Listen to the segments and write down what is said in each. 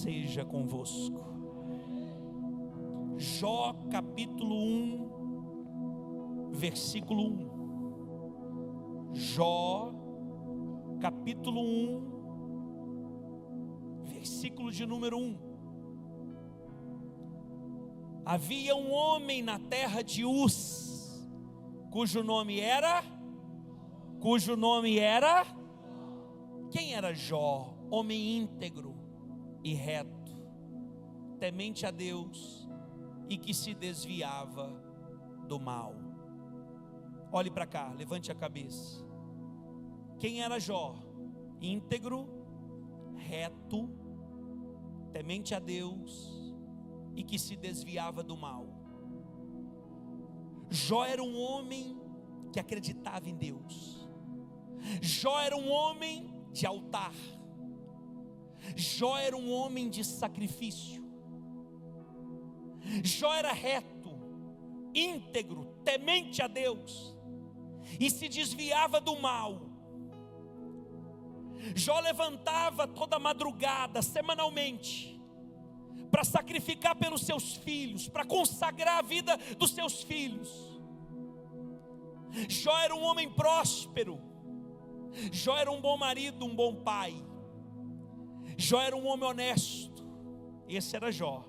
seja convosco. Jó capítulo 1, versículo 1. Jó capítulo 1, versículo de número 1. Havia um homem na terra de Uz, cujo nome era? Quem era Jó? Homem íntegro e reto, temente a Deus e que se desviava do mal. Olhe para cá, levante a cabeça. Quem era Jó? Íntegro, reto, temente a Deus e que se desviava do mal. Jó era um homem que acreditava em Deus. Jó era um homem de altar. Jó era um homem de sacrifício. Jó era reto, íntegro, temente a Deus e se desviava do mal. Jó levantava toda madrugada, semanalmente, para sacrificar pelos seus filhos, para consagrar a vida dos seus filhos. Jó era um homem próspero. Jó era um bom marido, um bom pai. Jó era um homem honesto. Esse era Jó.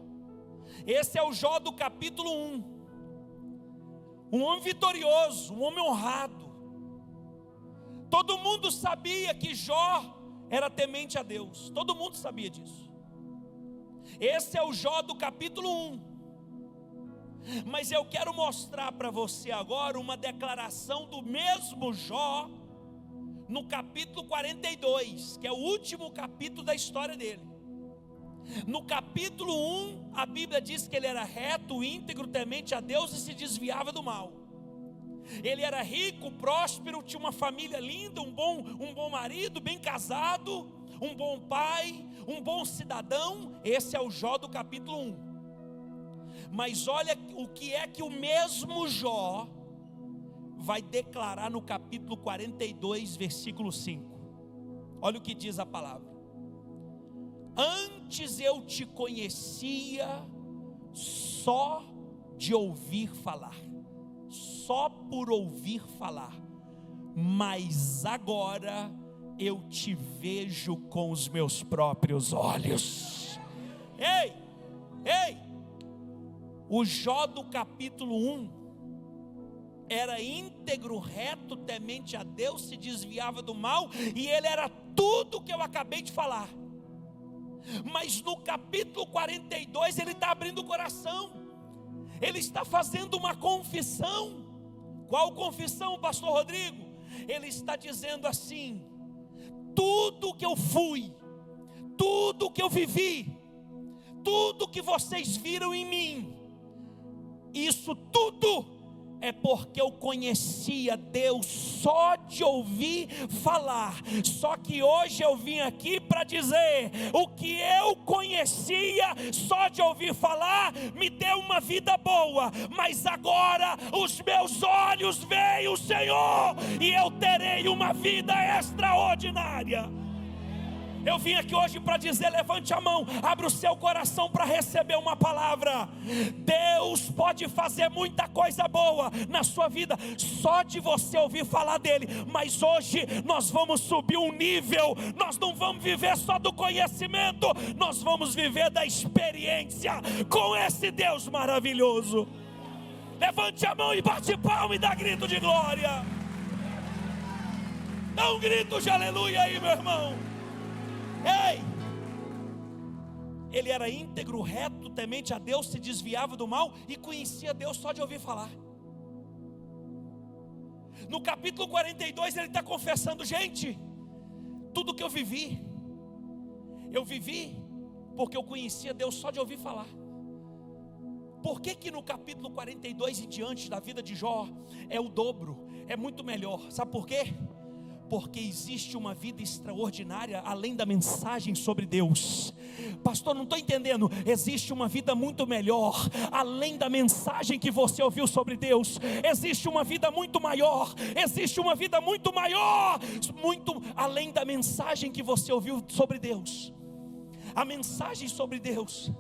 Esse é o Jó do capítulo 1. Um homem vitorioso, um homem honrado. Todo mundo sabia que Jó era temente a Deus. Todo mundo sabia disso. Esse é o Jó do capítulo 1. Mas eu quero mostrar para você agora uma declaração do mesmo Jó no capítulo 42, que é o último capítulo da história dele. No capítulo 1, a Bíblia diz que ele era reto, íntegro, temente a Deus e se desviava do mal. Ele era rico, próspero, tinha uma família linda, um bom marido, bem casado, um bom pai, um bom cidadão. Esse é o Jó do capítulo 1. Mas olha o que é que o mesmo Jó vai declarar no capítulo 42, versículo 5. Olha o que diz a palavra: antes eu te conhecia só de ouvir falar, só por ouvir falar, mas agora eu te vejo com os meus próprios olhos. Ei, o Jó do capítulo 1 era íntegro, reto, temente a Deus, se desviava do mal, e ele era tudo o que eu acabei de falar. Mas no capítulo 42 ele está abrindo o coração. Ele está fazendo uma confissão. Qual confissão, pastor Rodrigo? Ele está dizendo assim: tudo que eu fui, tudo que eu vivi, tudo que vocês viram em mim, isso tudo é porque eu conhecia Deus só de ouvir falar. Só que hoje eu vim aqui para dizer: o que eu conhecia só de ouvir falar me deu uma vida boa, mas agora os meus olhos veem o Senhor e eu terei uma vida extraordinária. Eu vim aqui hoje para dizer: levante a mão, abra o seu coração para receber uma palavra. Deus pode fazer muita coisa boa na sua vida só de você ouvir falar dele. Mas hoje nós vamos subir um nível. Nós não vamos viver só do conhecimento, nós vamos viver da experiência com esse Deus maravilhoso. Levante a mão e bate palma e dá grito de glória. Dá um grito de aleluia aí, meu irmão. Ei, ele era íntegro, reto, temente a Deus, se desviava do mal e conhecia Deus só de ouvir falar. No capítulo 42 ele está confessando: gente, tudo que eu vivi porque eu conhecia Deus só de ouvir falar. Por que no capítulo 42 em diante da vida de Jó é o dobro, é muito melhor? Sabe por quê? Porque existe uma vida extraordinária além da mensagem sobre Deus. Pastor, não estou entendendo. Existe uma vida muito melhor além da mensagem que você ouviu sobre Deus. Existe uma vida muito maior. Existe uma vida muito maior, muito além da mensagem que você ouviu sobre Deus. A mensagem sobre Deus,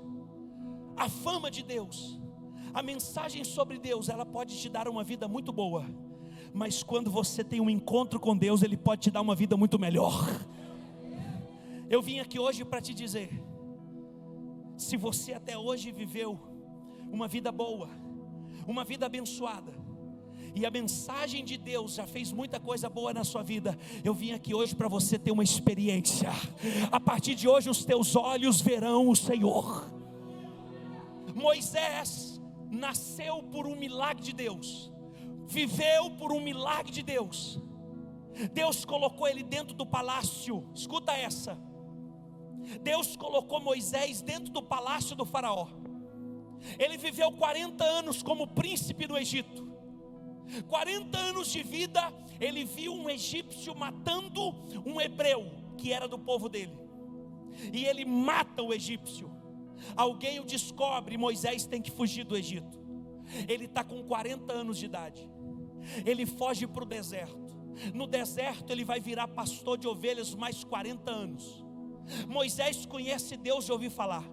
a fama de Deus, a mensagem sobre Deus, ela pode te dar uma vida muito boa, mas quando você tem um encontro com Deus, Ele pode te dar uma vida muito melhor. Eu vim aqui hoje para te dizer, se você até hoje viveu uma vida boa, uma vida abençoada, e a mensagem de Deus já fez muita coisa boa na sua vida, eu vim aqui hoje para você ter uma experiência. A partir de hoje os teus olhos verão o Senhor. Moisés nasceu por um milagre de Deus, viveu por um milagre de Deus. Deus colocou ele dentro do palácio. Escuta essa. Deus colocou Moisés dentro do palácio do faraó. Ele viveu 40 anos como príncipe do Egito. 40 anos de vida. Ele viu um egípcio matando um hebreu que era do povo dele, e ele mata o egípcio. Alguém o descobre, Moisés tem que fugir do Egito. Ele está com 40 anos de idade. Ele foge para o deserto. No deserto ele vai virar pastor de ovelhas mais 40 anos. Moisés conhece Deus de ouvir falar.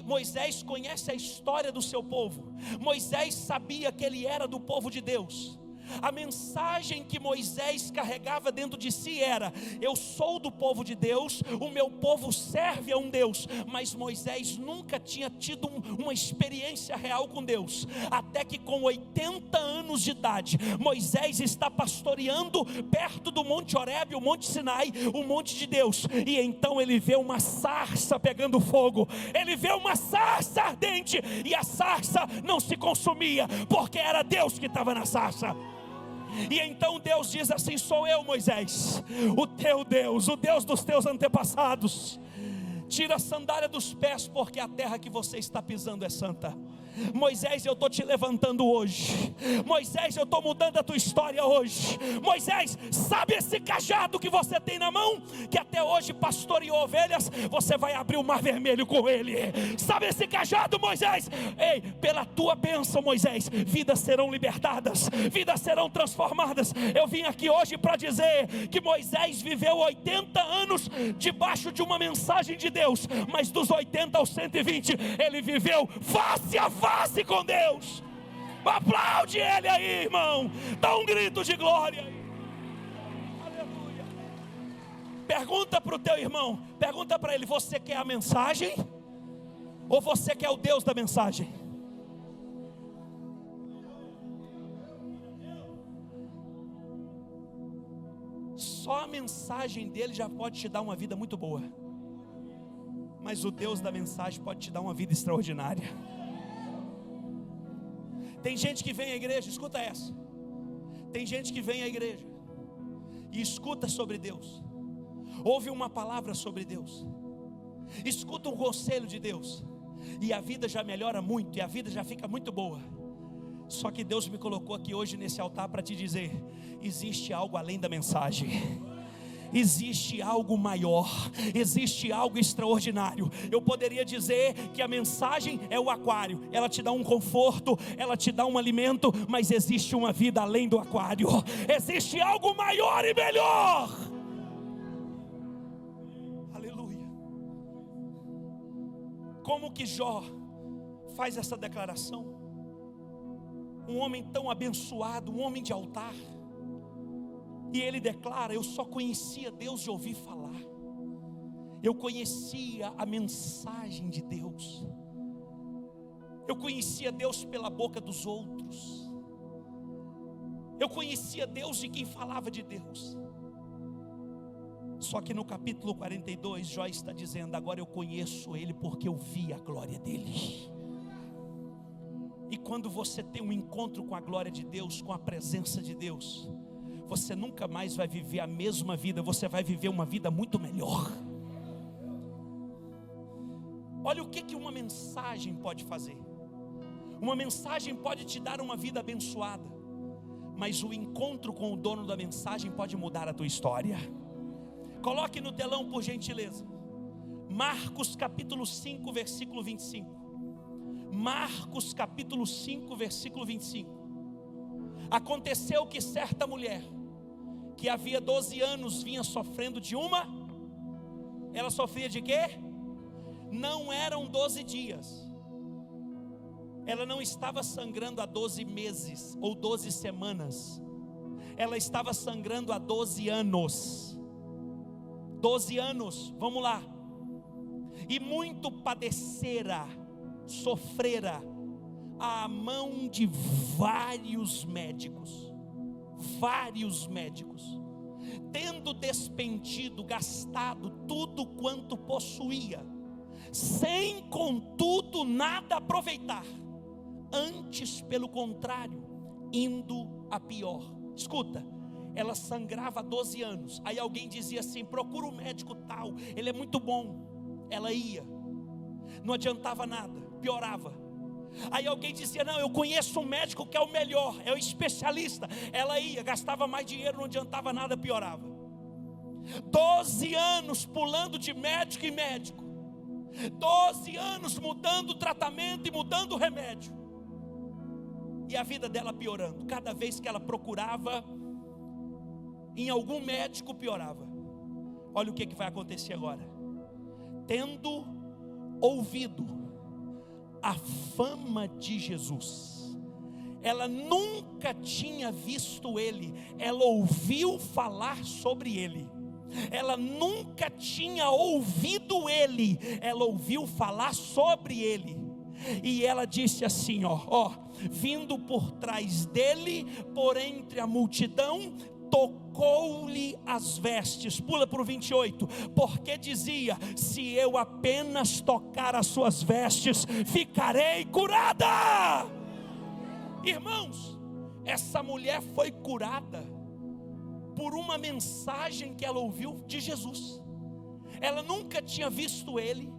Moisés conhece a história do seu povo. Moisés sabia que ele era do povo de Deus. A mensagem que Moisés carregava dentro de si era: eu sou do povo de Deus, o meu povo serve a um Deus. Mas Moisés nunca tinha tido uma experiência real com Deus, até que com 80 anos de idade, Moisés está pastoreando perto do Monte Horebe, o Monte Sinai, o monte de Deus. E então ele vê uma sarça pegando fogo. Ele vê uma sarça ardente, e a sarça não se consumia, porque era Deus que estava na sarça. E então Deus diz assim: sou eu, Moisés, o teu Deus, o Deus dos teus antepassados. Tira a sandália dos pés, porque a terra que você está pisando é santa. Moisés, eu estou te levantando hoje. Moisés, eu estou mudando a tua história hoje. Moisés, sabe esse cajado que você tem na mão, que até hoje pastoreou ovelhas? Você vai abrir o mar vermelho com ele. Sabe esse cajado, Moisés? Ei, pela tua bênção, Moisés, vidas serão libertadas, vidas serão transformadas. Eu vim aqui hoje para dizer que Moisés viveu 80 anos debaixo de uma mensagem de Deus, mas dos 80 aos 120 ele viveu face a face com Deus. Aplaude ele aí, irmão. Dá um grito de glória. Aleluia. Pergunta para o teu irmão, pergunta para ele: você quer a mensagem? Ou você quer o Deus da mensagem? Só a mensagem dele já pode te dar uma vida muito boa, mas o Deus da mensagem pode te dar uma vida extraordinária. Tem gente que vem à igreja, escuta essa. Tem gente que vem à igreja e escuta sobre Deus, ouve uma palavra sobre Deus, escuta um conselho de Deus, e a vida já melhora muito, e a vida já fica muito boa. Só que Deus me colocou aqui hoje nesse altar para te dizer: existe algo além da mensagem. Existe algo maior, existe algo extraordinário. Eu poderia dizer que a mensagem é o aquário, ela te dá um conforto, ela te dá um alimento, mas existe uma vida além do aquário. Existe algo maior e melhor. Aleluia. Como que Jó faz essa declaração? Um homem tão abençoado, um homem de altar, e ele declara: eu só conhecia Deus de ouvir falar. Eu conhecia a mensagem de Deus. Eu conhecia Deus pela boca dos outros. Eu conhecia Deus de quem falava de Deus. Só que no capítulo 42, Jó está dizendo: agora eu conheço Ele porque eu vi a glória dEle. E quando você tem um encontro com a glória de Deus, com a presença de Deus, você nunca mais vai viver a mesma vida, você vai viver uma vida muito melhor. Olha o que uma mensagem pode fazer. Uma mensagem pode te dar uma vida abençoada, mas o encontro com o dono da mensagem pode mudar a tua história. Coloque no telão, por gentileza, Marcos capítulo 5, versículo 25. Marcos capítulo 5, versículo 25. Aconteceu que certa mulher, que havia 12 anos vinha sofrendo de ela sofria de quê? não eram 12 dias. Ela não estava sangrando há 12 meses ou 12 semanas. Ela estava sangrando há 12 anos. 12 anos, vamos lá. E muito padecera, sofrera à mão de vários médicos, tendo despendido, gastado tudo quanto possuía, sem contudo nada aproveitar, antes pelo contrário, indo a pior. Escuta, ela sangrava há 12 anos, aí alguém dizia assim: procura um médico tal, ele é muito bom. Ela ia, não adiantava nada, piorava. Aí alguém dizia: não, eu conheço um médico que é o melhor, é o especialista. Ela ia, gastava mais dinheiro, não adiantava nada, piorava. 12 anos pulando de médico em médico, 12 anos mudando o tratamento e mudando o remédio, e a vida dela piorando. Cada vez que ela procurava em algum médico, piorava. Olha o que vai acontecer agora. Tendo ouvido a fama de Jesus, ela nunca tinha visto ele, ela ouviu falar sobre ele. Ela nunca tinha ouvido ele, ela ouviu falar sobre ele. E ela disse assim, vindo por trás dele, por entre a multidão, tocou-lhe as vestes. Pula para o 28, porque dizia: se eu apenas tocar as suas vestes, ficarei curada. Irmãos, essa mulher foi curada por uma mensagem que ela ouviu de Jesus. Ela nunca tinha visto ele,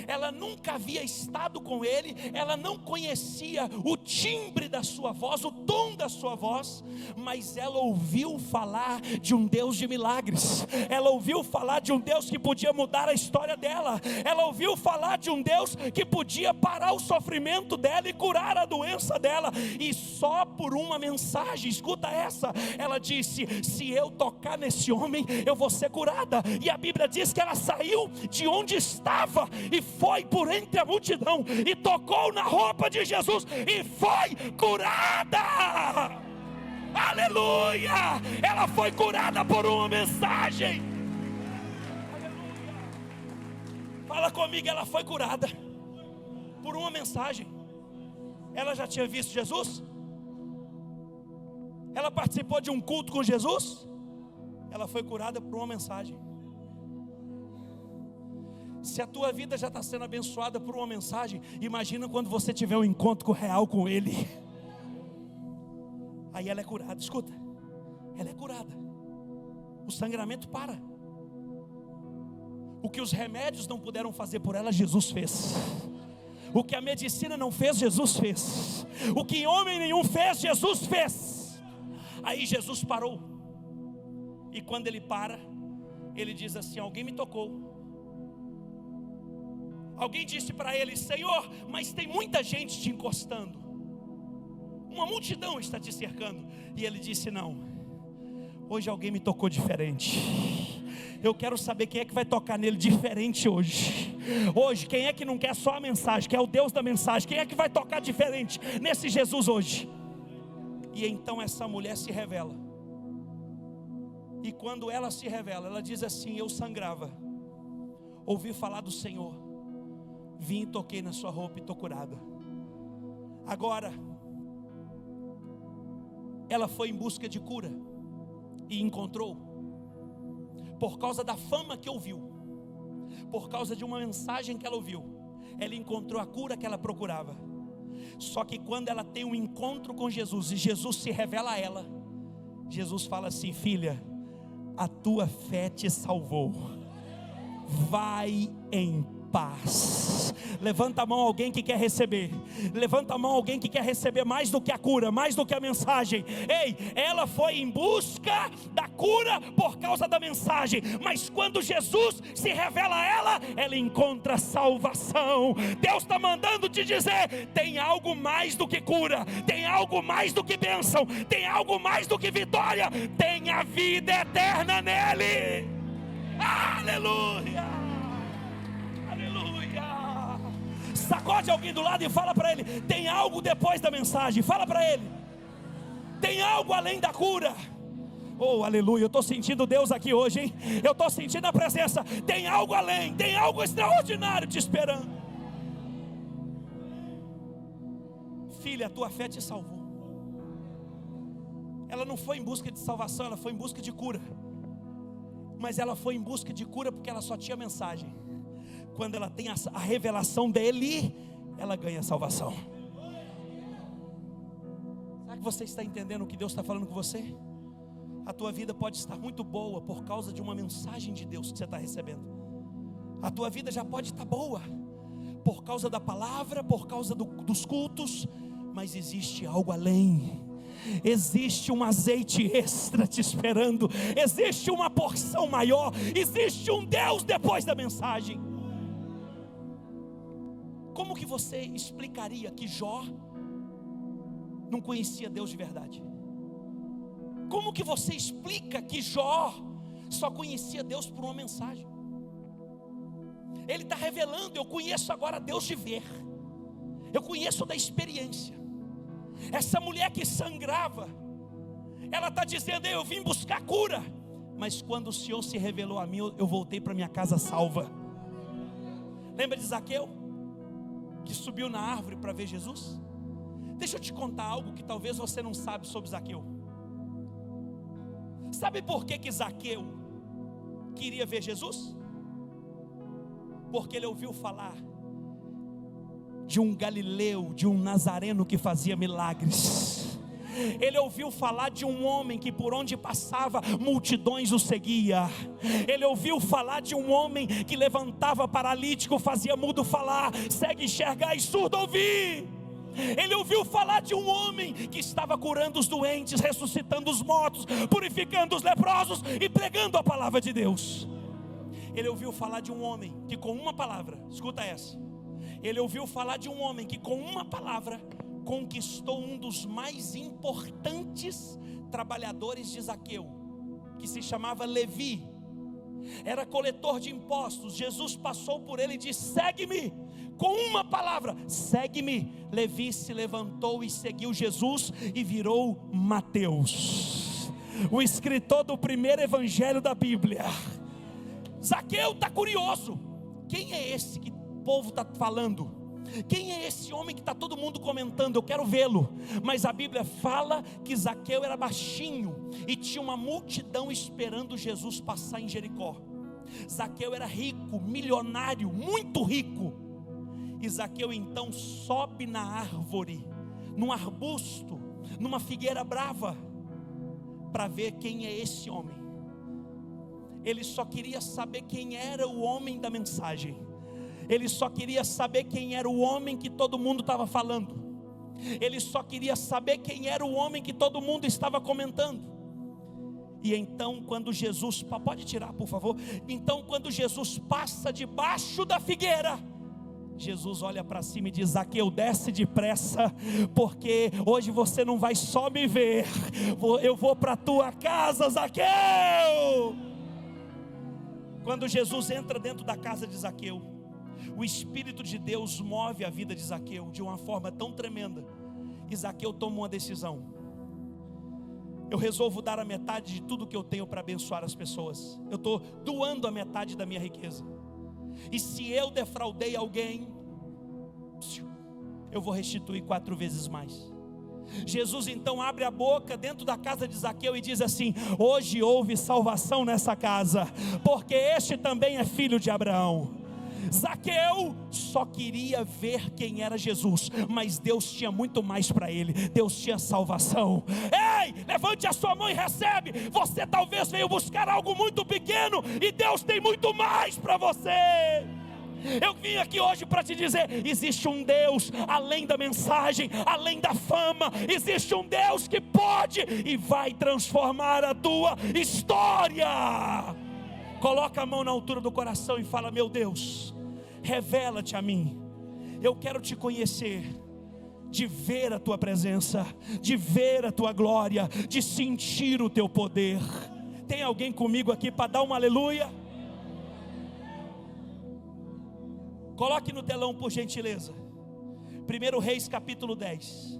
ela nunca havia estado com ele, ela não conhecia o timbre da sua voz, o tom da sua voz, mas ela ouviu falar de um Deus de milagres. Ela ouviu falar de um Deus que podia mudar a história dela. Ela ouviu falar de um Deus que podia parar o sofrimento dela e curar a doença dela. E só por uma mensagem, escuta essa, ela disse: se eu tocar nesse homem, eu vou ser curada. E a Bíblia diz que ela saiu de onde estava e foi por entre a multidão e tocou na roupa de Jesus e foi curada. Aleluia! Ela foi curada por uma mensagem. Aleluia! Fala comigo, ela foi curada por uma mensagem. Ela já tinha visto Jesus? Ela participou de um culto com Jesus? Ela foi curada por uma mensagem. Se a tua vida já está sendo abençoada por uma mensagem, imagina quando você tiver um encontro real com Ele. Aí ela é curada, escuta, ela é curada. O sangramento para. O que os remédios não puderam fazer por ela, Jesus fez. O que a medicina não fez, Jesus fez. O que homem nenhum fez, Jesus fez. Aí Jesus parou. E quando ele para, ele diz assim: alguém me tocou. Alguém disse para ele: Senhor, mas tem muita gente te encostando, uma multidão está te cercando. E ele disse: não, hoje alguém me tocou diferente. Eu quero saber quem é que vai tocar nele diferente hoje. Hoje, quem é que não quer só a mensagem, que é o Deus da mensagem? Quem é que vai tocar diferente nesse Jesus hoje? E então essa mulher se revela. E quando ela se revela, ela diz assim: eu sangrava, ouvi falar do Senhor, vim e toquei na sua roupa e estou curada. Agora, ela foi em busca de cura e encontrou, por causa da fama que ouviu, por causa de uma mensagem que ela ouviu. Ela encontrou a cura que ela procurava. Só que quando ela tem um encontro com Jesus e Jesus se revela a ela, Jesus fala assim: filha, a tua fé te salvou, vai em paz. Levanta a mão alguém que quer receber. Levanta a mão alguém que quer receber mais do que a cura, mais do que a mensagem. Ei, ela foi em busca da cura por causa da mensagem, mas quando Jesus se revela a ela, ela encontra salvação. Deus está mandando te dizer: tem algo mais do que cura, tem algo mais do que bênção, tem algo mais do que vitória, tem a vida eterna nele. Aleluia! Aleluia! Sacode alguém do lado e fala para ele: tem algo depois da mensagem. Fala para ele: tem algo além da cura. Oh, aleluia, eu estou sentindo Deus aqui hoje, hein? Eu estou sentindo a presença. Tem algo além, tem algo extraordinário te esperando. Filha, a tua fé te salvou. Ela não foi em busca de salvação, ela foi em busca de cura. Mas ela foi em busca de cura porque ela só tinha mensagem. Quando ela tem a revelação dele, ela ganha salvação. Será que você está entendendo o que Deus está falando com você? A tua vida pode estar muito boa por causa de uma mensagem de Deus que você está recebendo. A tua vida já pode estar boa por causa da palavra, por causa dos cultos. Mas existe algo além. Existe um azeite extra te esperando. Existe uma porção maior. Existe um Deus depois da mensagem. Como que você explicaria que Jó não conhecia Deus de verdade? Como que você explica que Jó só conhecia Deus por uma mensagem? Ele está revelando: eu conheço agora Deus de ver. Eu conheço da experiência. Essa mulher que sangrava, ela está dizendo: eu vim buscar cura, mas quando o Senhor se revelou a mim, eu voltei para minha casa salva. Lembra de Zaqueu, que subiu na árvore para ver Jesus? Deixa eu te contar algo que talvez você não sabe sobre Zaqueu. Sabe por que Zaqueu queria ver Jesus? Porque ele ouviu falar de um galileu, de um nazareno que fazia milagres. Ele ouviu falar de um homem que por onde passava multidões o seguia. Ele ouviu falar de um homem que levantava paralítico, fazia mudo falar, cego enxergar e surdo ouvir. Ele ouviu falar de um homem que estava curando os doentes, ressuscitando os mortos, purificando os leprosos e pregando a palavra de Deus. Ele ouviu falar de um homem que com uma palavra, escuta essa. Ele ouviu falar de um homem que com uma palavra conquistou um dos mais importantes trabalhadores de Zaqueu, que se chamava Levi. Era coletor de impostos. Jesus passou por ele e disse: segue-me. Com uma palavra: segue-me. Levi se levantou e seguiu Jesus e virou Mateus, o escritor do primeiro evangelho da Bíblia. Zaqueu está curioso. Quem é esse que o povo está falando? Quem é esse homem que está todo mundo comentando? Eu quero vê-lo. Mas a Bíblia fala que Zaqueu era baixinho e tinha uma multidão esperando Jesus passar em Jericó. Zaqueu era rico, milionário, muito rico. E Zaqueu então sobe na árvore, num arbusto, numa figueira brava, para ver quem é esse homem. Ele só queria saber quem era o homem da mensagem. Ele só queria saber quem era o homem que todo mundo estava falando. Ele só queria saber quem era o homem que todo mundo estava comentando. E então quando Jesus, pode tirar por favor. Então quando Jesus passa debaixo da figueira, Jesus olha para cima e diz: Zaqueu, desce depressa, porque hoje você não vai só me ver, eu vou para a tua casa, Zaqueu. Quando Jesus entra dentro da casa de Zaqueu, o Espírito de Deus move a vida de Zaqueu de uma forma tão tremenda. E Zaqueu toma uma decisão: eu resolvo dar a metade de tudo que eu tenho para abençoar as pessoas. Eu estou doando a metade da minha riqueza. E se eu defraudei alguém, eu vou restituir 4 vezes mais. Jesus então abre a boca dentro da casa de Zaqueu e diz assim: hoje houve salvação nessa casa, porque este também é filho de Abraão. Zaqueu só queria ver quem era Jesus, mas Deus tinha muito mais para ele. Deus tinha salvação. Ei, levante a sua mão e recebe. Você talvez veio buscar algo muito pequeno e Deus tem muito mais para você. Eu vim aqui hoje para te dizer: existe um Deus além da mensagem, além da fama. Existe um Deus que pode e vai transformar a tua história. Coloca a mão na altura do coração e fala: meu Deus, revela-te a mim. Eu quero te conhecer, de ver a tua presença, de ver a tua glória, de sentir o teu poder. Tem alguém comigo aqui para dar um aleluia? Coloque no telão, por gentileza. 1 Reis capítulo 10.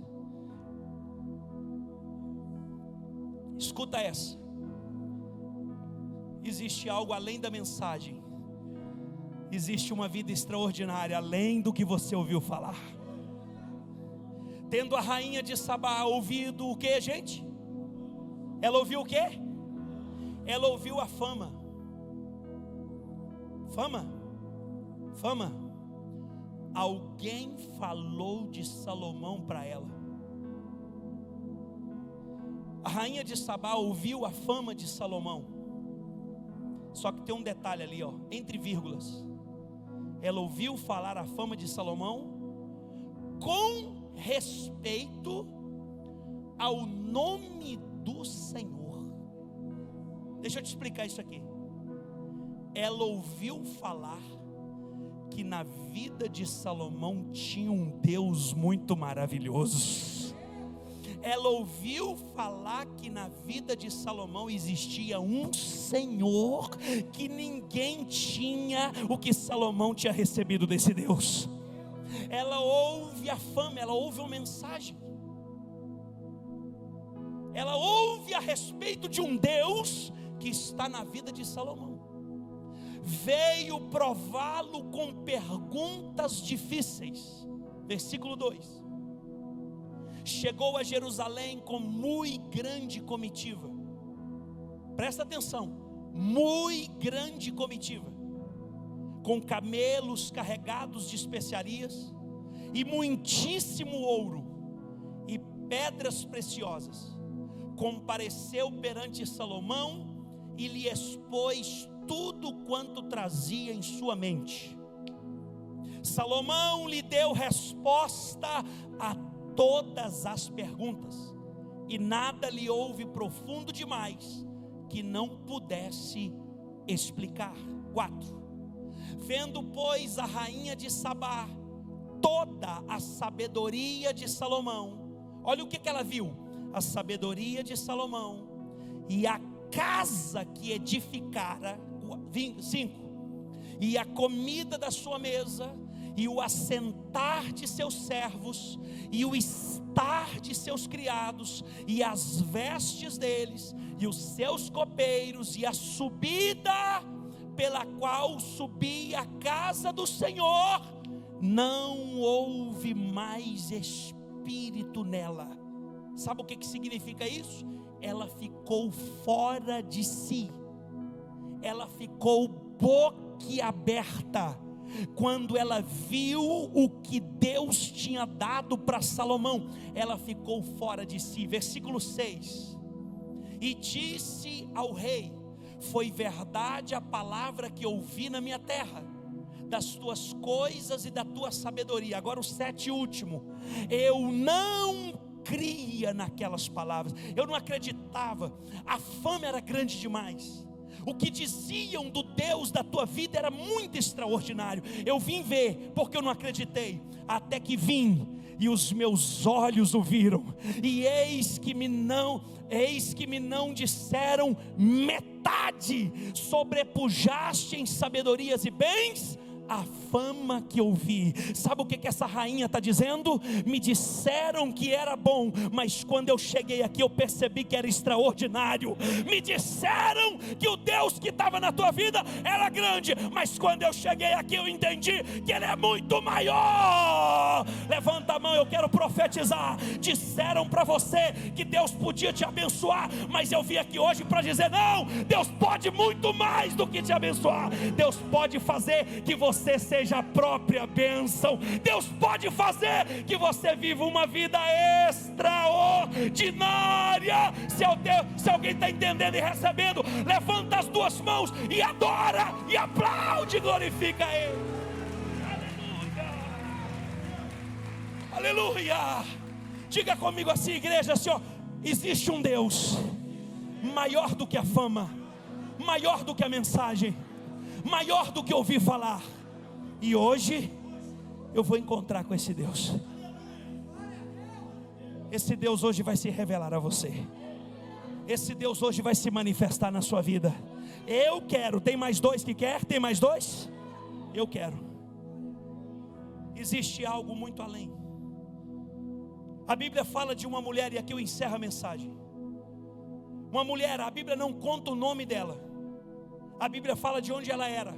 Escuta essa. Existe algo além da mensagem. Existe uma vida extraordinária além do que você ouviu falar. Tendo a rainha de Sabá ouvido o que, gente? Ela ouviu o que? Ela ouviu a fama. Fama. Alguém falou de Salomão para ela. A rainha de Sabá ouviu a fama de Salomão. Só que tem um detalhe ali, ó, entre vírgulas. Ela ouviu falar a fama de Salomão com respeito ao nome do Senhor. Deixa eu te explicar isso aqui. Ela ouviu falar que na vida de Salomão tinha um Deus muito maravilhoso. Ela ouviu falar que na vida de Salomão existia um Senhor, que ninguém tinha o que Salomão tinha recebido desse Deus. Ela ouve a fama, ela ouve uma mensagem. Ela ouve a respeito de um Deus que está na vida de Salomão. Veio prová-lo com perguntas difíceis. Versículo 2. Chegou a Jerusalém com muito grande comitiva. Presta atenção, muito grande comitiva, com camelos carregados de especiarias, e muitíssimo ouro, e pedras preciosas. Compareceu perante Salomão, e lhe expôs tudo quanto trazia em sua mente. Salomão lhe deu resposta a todas as perguntas, e nada lhe houve profundo demais que não pudesse explicar. 4. Vendo, pois, a rainha de Sabá toda a sabedoria de Salomão, olha o que ela viu: a sabedoria de Salomão e a casa que edificara. 5. E a comida da sua mesa, e o assentar de seus servos, e o estar de seus criados, e as vestes deles, e os seus copeiros, e a subida pela qual subia a casa do Senhor, não houve mais espírito nela. Sabe o que significa isso? Ela ficou fora de si. Ela ficou boquiaberta quando ela viu o que Deus tinha dado para Salomão. Ela ficou fora de si. Versículo 6. E disse ao rei: foi verdade a palavra que ouvi na minha terra, das tuas coisas e da tua sabedoria. Agora o 7 último. Eu não cria naquelas palavras, eu não acreditava, a fama era grande demais. O que diziam do Deus da tua vida era muito extraordinário. Eu vim ver, porque eu não acreditei, até que vim, e os meus olhos o viram, e eis que me não disseram metade. Sobrepujaste em sabedorias e bens a fama que ouvi. Sabe o que essa rainha está dizendo? Me disseram que era bom, mas quando eu cheguei aqui eu percebi que era extraordinário. Me disseram que o Deus que estava na tua vida era grande, mas quando eu cheguei aqui eu entendi que Ele é muito maior. Levanta a mão, eu quero profetizar. Disseram para você que Deus podia te abençoar, mas eu vim aqui hoje para dizer: não, Deus pode muito mais do que te abençoar. Deus pode fazer que você seja a própria bênção. Deus pode fazer que você viva uma vida extraordinária. Se alguém está entendendo e recebendo, levanta as duas mãos e adora, e aplaude, glorifica Ele. Aleluia, aleluia. Diga comigo assim, igreja, assim, ó: existe um Deus maior do que a fama, maior do que a mensagem, maior do que ouvir falar. E hoje eu vou encontrar com esse Deus. Esse Deus hoje vai se revelar a você. Esse Deus hoje vai se manifestar na sua vida. Eu quero. Tem mais dois que quer? Tem mais dois? Eu quero. existe algo muito além. A Bíblia fala de uma mulher, e aqui eu encerro a mensagem. Uma mulher, a Bíblia não conta o nome dela, a Bíblia fala de onde ela era.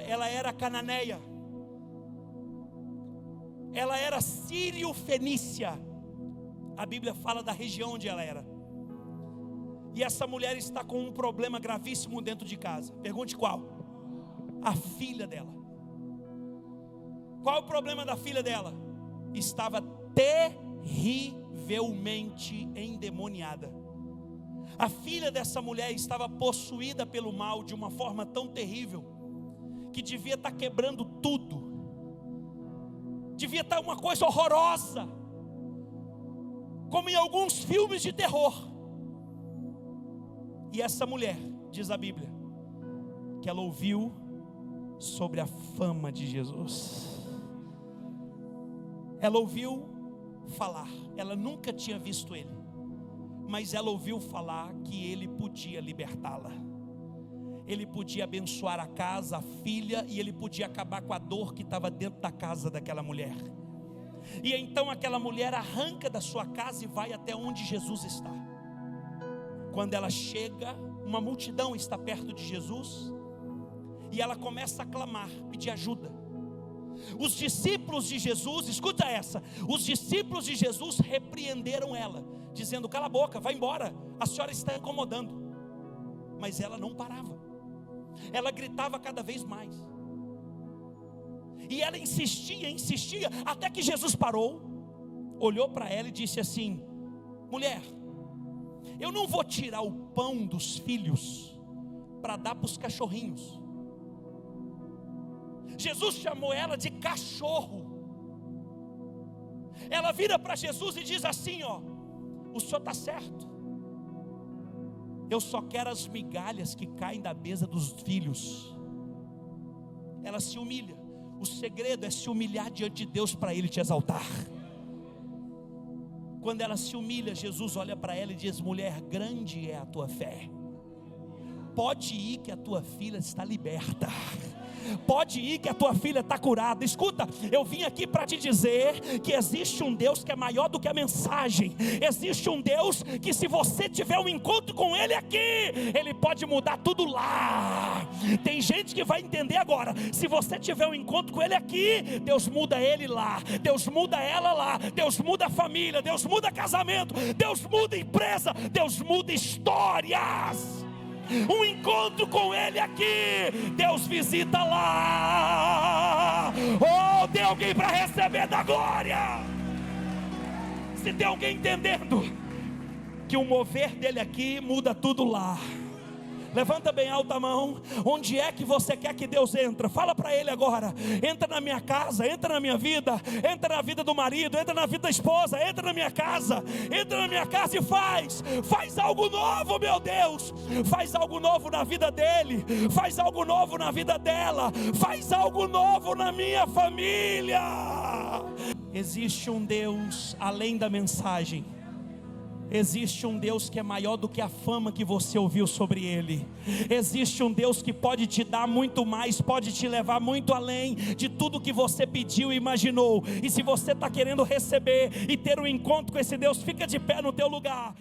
Ela era cananeia, ela era sírio-fenícia. A Bíblia fala da região onde ela era. E essa mulher está com um problema gravíssimo dentro de casa. Pergunte qual? A filha dela. Qual é o problema da filha dela? Estava terrivelmente endemoniada. A filha dessa mulher estava possuída pelo mal de uma forma tão terrível, que devia estar quebrando tudo, devia estar uma coisa horrorosa, como em alguns filmes de terror. E essa mulher, diz a Bíblia, que ela ouviu sobre a fama de Jesus. Ela ouviu falar, ela nunca tinha visto ele, mas ela ouviu falar que ele podia libertá-la, ele podia abençoar a casa, a filha, e ele podia acabar com a dor que estava dentro da casa daquela mulher. E então aquela mulher arranca da sua casa e vai até onde Jesus está. Quando ela chega, uma multidão está perto de Jesus, e ela começa a clamar, pedir ajuda. Os discípulos de Jesus, escuta essa, os discípulos de Jesus repreenderam ela, dizendo: cala a boca, vai embora, a senhora está incomodando. Mas ela não parava, ela gritava cada vez mais, e ela insistia, até que Jesus parou, olhou para ela e disse assim: mulher, eu não vou tirar o pão dos filhos para dar para os cachorrinhos. Jesus chamou ela de cachorro. Ela vira para Jesus e diz assim: ó, o senhor está certo, eu só quero as migalhas que caem da mesa dos filhos. Ela se humilha. O segredo é se humilhar diante de Deus para Ele te exaltar. Quando ela se humilha, Jesus olha para ela e diz: mulher, grande é a tua fé, pode ir que a tua filha está liberta. Pode ir que a tua filha está curada. Escuta, eu vim aqui para te dizer que existe um Deus que é maior do que a mensagem. Existe um Deus que, se você tiver um encontro com Ele aqui, Ele pode mudar tudo lá. Tem gente que vai entender agora. Se você tiver um encontro com Ele aqui, Deus muda ele lá, Deus muda ela lá, Deus muda a família, Deus muda casamento, Deus muda empresa, Deus muda histórias. Um encontro com Ele aqui, Deus visita lá. Oh, tem alguém para receber da glória? Se tem alguém entendendo que o mover dele aqui muda tudo lá, levanta bem alta a mão. Onde é que você quer que Deus entre? Fala para Ele agora: entra na minha casa, entra na minha vida, entra na vida do marido, entra na vida da esposa, entra na minha casa e faz algo novo, meu Deus. Faz algo novo na vida dele, faz algo novo na vida dela, faz algo novo na minha família. Existe um Deus além da mensagem. Existe um Deus que é maior do que a fama que você ouviu sobre Ele. Existe um Deus que pode te dar muito mais, pode te levar muito além de tudo que você pediu e imaginou. E se você está querendo receber e ter um encontro com esse Deus, fica de pé no teu lugar.